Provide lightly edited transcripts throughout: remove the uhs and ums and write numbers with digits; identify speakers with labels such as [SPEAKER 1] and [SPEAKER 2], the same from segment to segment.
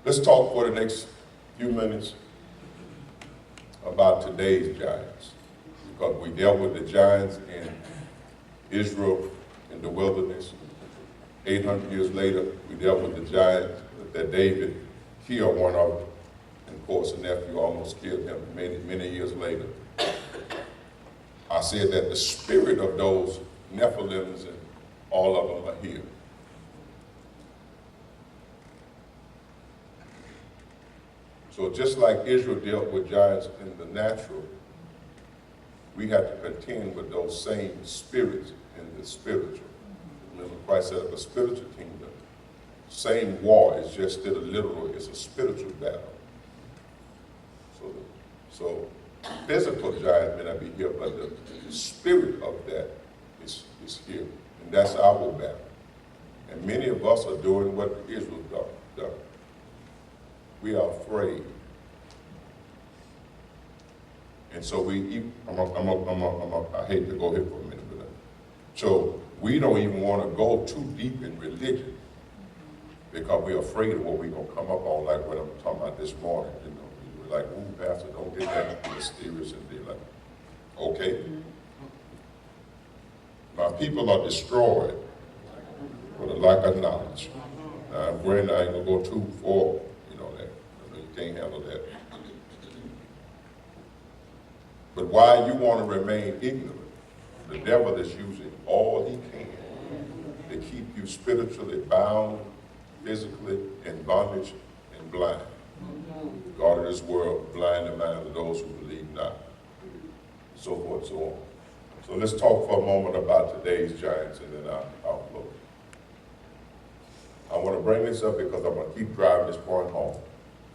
[SPEAKER 1] Let's talk for the next few minutes about today's giants, because we dealt with the giants in Israel in the wilderness. 800 years later, we dealt with the giant that David killed one of them, and of course the nephew almost killed him many years later. I said that the spirit of those Nephilims and all of them are here. So just like Israel dealt with giants in the natural, we have to contend with those same spirits in the spiritual. Remember, Christ set up a spiritual kingdom. Same war is just still a literal, it's a spiritual battle. So physical giant may not be here, but the spirit of that is here. And that's our battle. And many of us are doing what Israel done. We are afraid. And so I hate to go here for a minute, but so we don't even want to go too deep in religion because we're afraid of what we're going to come up on, like what I'm talking about this morning. You know, we're like, ooh, Pastor, don't get that mysterious. And they're like, okay. My people are destroyed for the lack of knowledge. Now, granted, I ain't going to go too far. You can't handle that. But while you want to remain ignorant, the devil is using all he can to keep you spiritually bound, physically in bondage and blind. God of this world, blind the mind of those who believe not. So forth and so on. So let's talk for a moment about today's giants, and then I'll close. I want to bring this up because I'm going to keep driving this point home.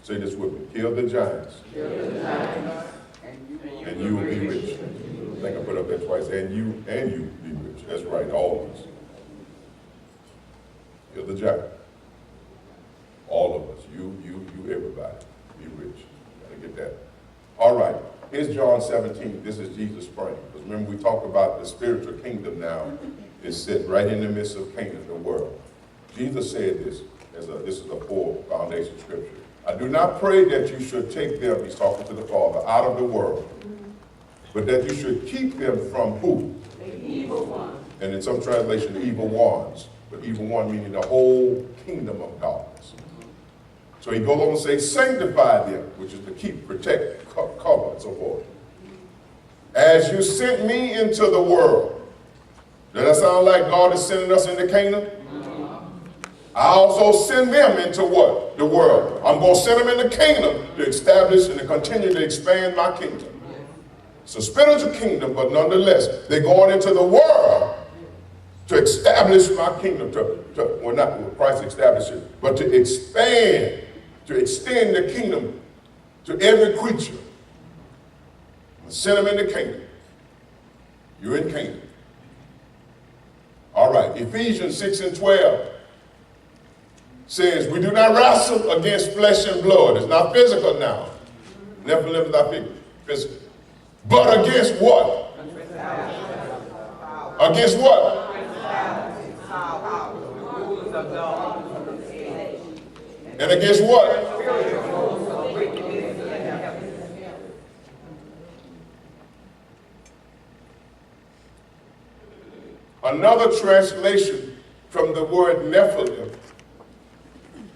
[SPEAKER 1] Say this with me. Kill the giants. Kill the giants. And you will be rich. I think I put up that twice. And you be rich. That's right, all of us. Kill the giant. All of us. You, everybody. Be rich. Gotta get that. All right. Here's John 17. This is Jesus praying. Because remember, we talked about the spiritual kingdom now. It's sitting right in the midst of Canaan, the world. Jesus said this. This is a full foundation scripture. I do not pray that you should take them, he's talking to the Father, out of the world, but that you should keep them from who? The evil one. And in some translation, the evil ones. But evil one meaning the whole kingdom of darkness. So he goes on to say, sanctify them, which is to keep, protect, cover, and so forth. As you sent me into the world. Does that sound like God is sending us into Canaan? I also send them into what? The world. I'm going to send them into kingdom to establish and to continue to expand my kingdom. It's a spiritual kingdom, but nonetheless, they're going into the world to establish my kingdom, well, not Christ established it, but to expand, to extend the kingdom to every creature. Send them into Canaan. You're in Canaan. All right, Ephesians 6:12. Says, we do not wrestle against flesh and blood. It's not physical now. Never live without physical. But against what? Against what? And against what? Another translation from the word Nephilim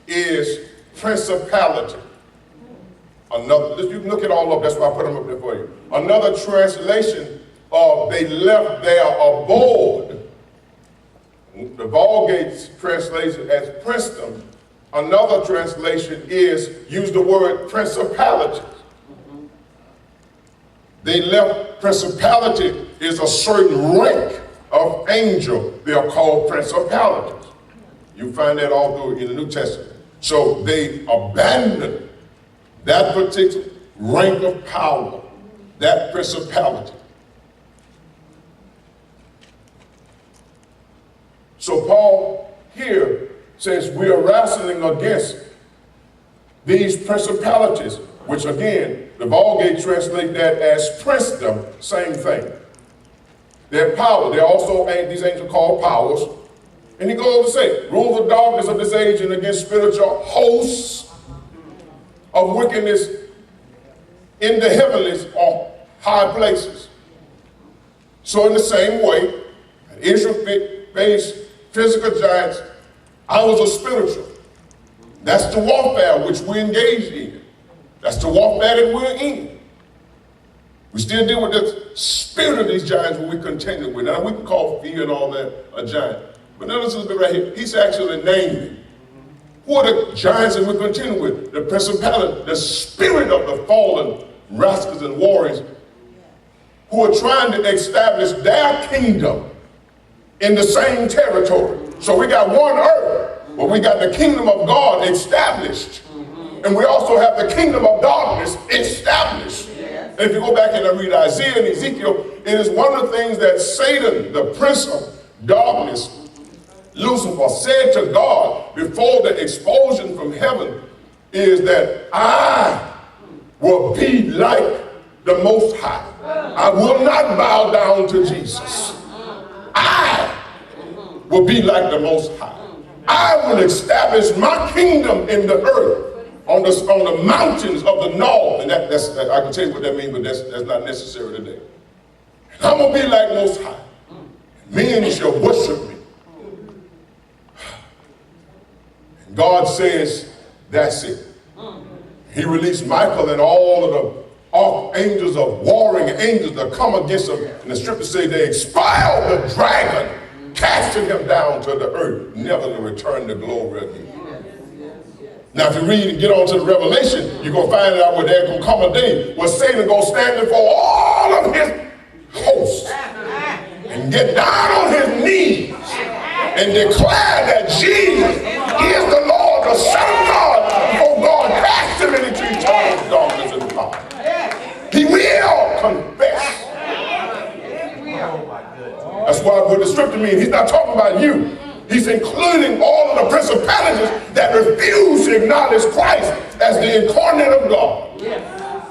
[SPEAKER 1] is principality. You can look it all up, that's why I put them up there for you. Another translation of they left their abode. The Vulgate translates it as princedom. Another translation is, use the word principality. They left, principality is a certain rank of angel. They are called principalities. You find that all through in the New Testament. So they abandoned that particular rank of power, that principality. So Paul here says we are wrestling against these principalities, which again, the Vulgate translate that as princedom, same thing. Their power, they're also, these angels called powers. And he goes on to say, rules of darkness of this age and against spiritual hosts of wickedness in the heavenlies or high places. So in the same way, Israel faced physical giants, ours are spiritual. That's the warfare which we're engaged in. That's the warfare that we're in. We still deal with the spirit of these giants when we contend with. Now we can call fear and all that a giant. But now listen to it right here. He's actually naming. Who are the giants that we're contending with? The principality, the spirit of the fallen rascals and warriors who are trying to establish their kingdom in the same territory. So we got one earth, but we got the kingdom of God established. And we also have the kingdom of darkness established. And if you go back and read Isaiah and Ezekiel, it is one of the things that Satan, the prince of darkness, Lucifer, said to God before the expulsion from heaven is that I will be like the Most High. I will not bow down to Jesus. I will be like the Most High. I will establish my kingdom in the earth on the mountains of the north. And that's I can tell you what that means, but that's not necessary today. And I'm going to be like Most High. Men shall worship me. And God says, that's it. He released Michael and all of the archangels of warring angels that come against him. And the scriptures say they expelled the dragon, casting him down to the earth, never to return to glory again. Now, if you read and get on to the Revelation, you're going to find out where there's going to come a day where Satan going to stand before all of his hosts and get down on his knees and declare that Jesus is the Lord, the Son of God, before God cast him into eternal darkness and fire. He will confess. That's why what the scripture means, he's not talking about you. He's including all of the principalities that refuse to acknowledge Christ as the incarnate of God.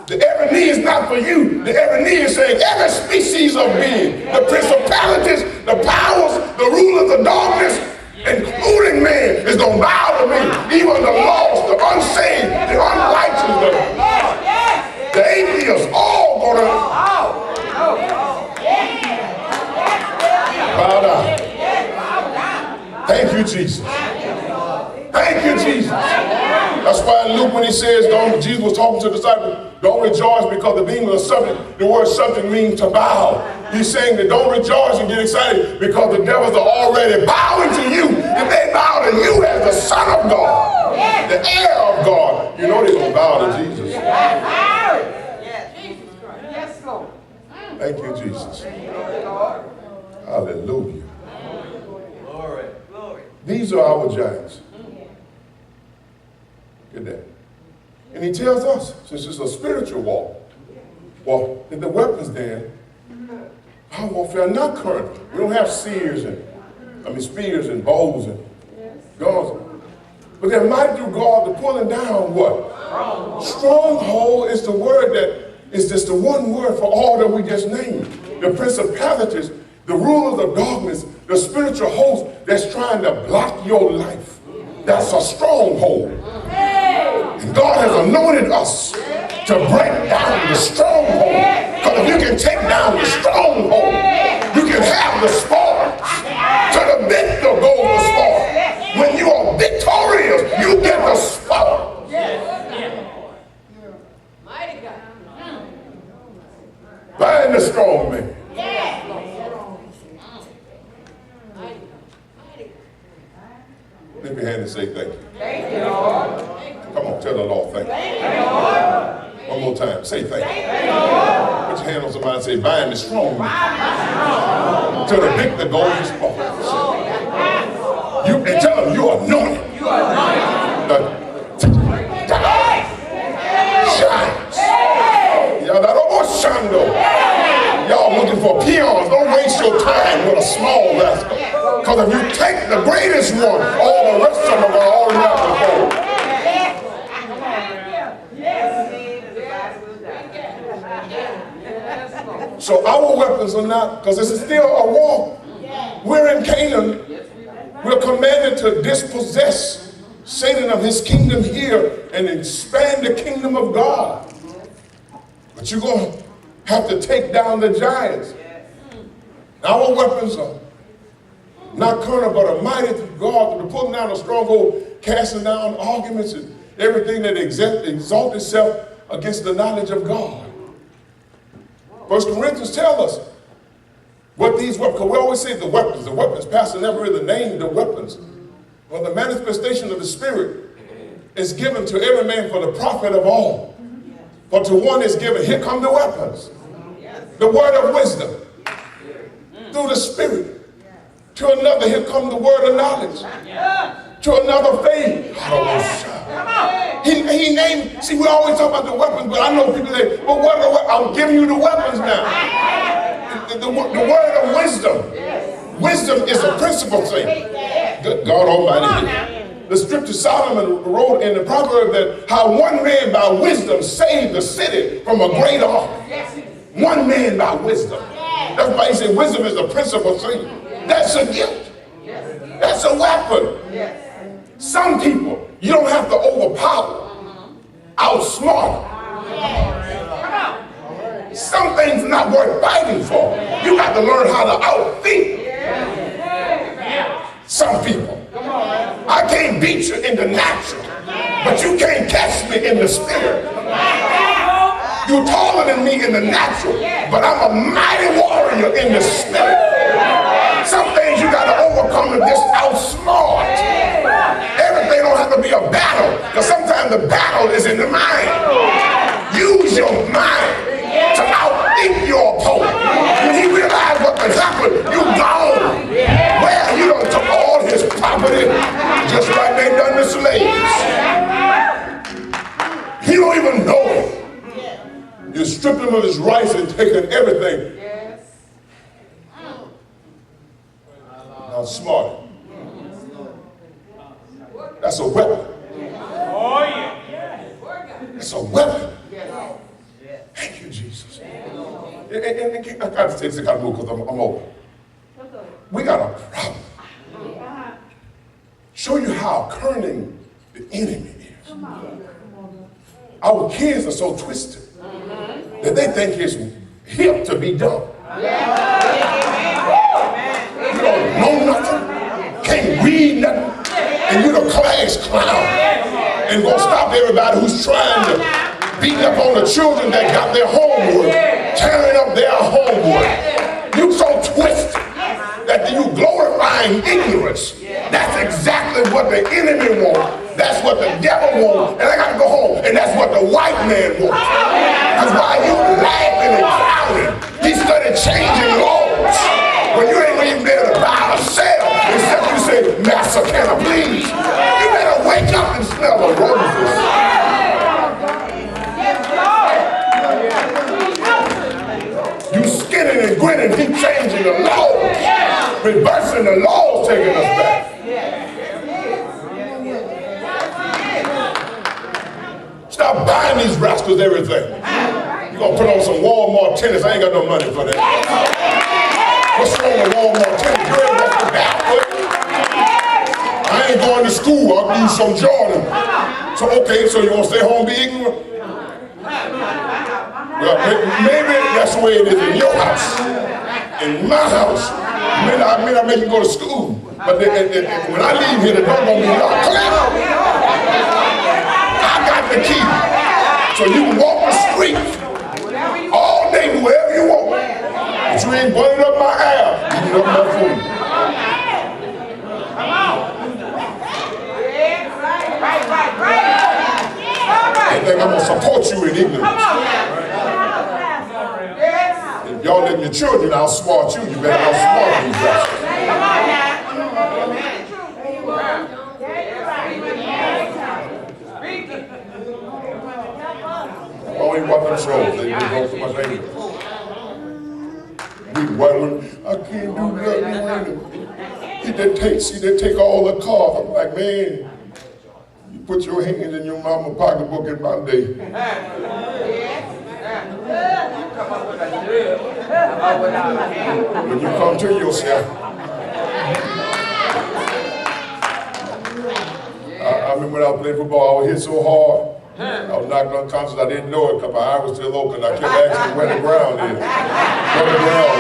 [SPEAKER 1] The every knee is not for you. The every knee is saying every species of being, the principalities, the powers, the rulers of darkness, including man, is going to bow to me. Even the lost, the unsaved, the unrighteous, the atheists, all going to bow down. Thank you, Jesus. Thank you, Jesus. That's why in Luke when he says, Jesus was talking to the disciples, don't rejoice because the demons are subject. The word subject means to bow. He's saying that don't rejoice and get excited because the devils are already bowing to you. If they bow to you as the Son of God, the heir of God, you know they're going to bow to Jesus. Thank you, Jesus. Hallelujah. These are our giants. Look at that. And he tells us, since it's a spiritual war, well, that the weapons then, our warfare are not current. We don't have spears and bows and guns. But they're mighty through God to pulling down what? Stronghold is the word that is just the one word for all that we just named. The principalities, the rulers of darkness, the spiritual host that's trying to block your life. That's a stronghold. And God has anointed us to break down the stronghold. Because if you can take down the stronghold, you can have the spoils. To the victor goes the spoil. When you are victorious, you get the spoil. Bind the strong man. Lift your hand and say thank you. Thank you, Lord. Come on, tell the Lord thank you. Thank you, Lord. One more time, say thank you. Thank you, Lord. Put your hand on somebody and say, bind the strong man. Till the victor goes the spoils. You and tell them you are anointed. You are anointed. Giants. Y'all looking for peons. Don't waste your time with a small rascal. Because if you take the greatest one, all the rest of them are already out the fold. So our weapons are not, because this is still a war. We're in Canaan. We're commanded to dispossess Satan of his kingdom here and expand the kingdom of God. But you're going to have to take down the giants. Our weapons are not carnal, but are mighty through God, to pulling down a stronghold, casting down arguments and everything that exalts itself against the knowledge of God. 1 Corinthians tell us what these weapons, because we always say the weapons. Pastor never really named the weapons. Well, the manifestation of the Spirit is given to every man for the profit of all. For to one is given, here come the weapons. The word of wisdom through the Spirit. To another, here come the word of knowledge. To another, faith. He named, see, we always talk about the weapons, but I know people say, well, what are the weapons? I'm giving you the weapons now. The word of wisdom. Wisdom is a principal thing. Good God Almighty. The scripture Solomon wrote in the proverb that how one man by wisdom saved the city from a great ark. One man by wisdom. That's why he said wisdom is the principal thing. That's a gift. That's a weapon. Some people, you don't have to overpower, outsmart. Some things are not worth fighting for. You got to learn how to outthink some people. I can't beat you in the natural, but you can't catch me in the spirit. You're taller than me in the natural, but I'm a mighty warrior in the spirit. Some things you got to overcome and just outsmart. Everything don't have to be a battle, because sometimes the battle is in the mind. Use your mind to outthink your opponent. When he realized what could happen, you gone. Well, you done took all his property, just like they done the slaves. He don't even know it. You stripped him of his rights and taken everything. Smart. That's a weapon. Oh, yeah. It's a weapon. Thank you, Jesus. And I got to say this, I got to move because I'm over. We got a problem. Show you how cunning the enemy is. Our kids are so twisted that they think it's hip to be dumb. You don't know nothing, can't read nothing, and you're the class clown. And gonna stop everybody who's trying to beat up on the children that got their homework, tearing up their homework. You so twisted that you glorifying ignorance. That's exactly what the enemy wants. That's what the devil wants. And I got to go home. And that's what the white man wants. Because while you laughing and clowning, he started changing laws. When you ain't even able to buy or sell, except you say, Master, can I please? You better wake up and smell the roses. You skinning and grinning, keep changing the laws. Reversing the laws, taking us back. Stop buying these rascals everything. You're going to put on some Walmart tennis. I ain't got no money for that. What's wrong with Walmart tennis? You ain't got the barefoot. I ain't going to school. I'll need some Jordan. So, okay, so you want to stay home and be ignorant? Well, maybe that's the way it is in your house. In my house, I may not make you go to school. But when I leave here, the door going to be locked. I got the key. So you can walk the street all day, do whatever you want. But you ain't burning up my ass. You eating up my food. I think I'm going to support you in ignorance. If y'all let your children outsmart you, you better outsmart these guys. Oh, he watch them shows. They go so much anger. We white women, I can't do nothing. They take all the cars. I'm like, man, you put your hands in your mama's pocketbook in my day. When you come to yourself, I remember when I was playing football, I was hit so hard. I was knocked unconscious. I didn't know it because my eye was still open. I kept asking where the ground is. Where the ground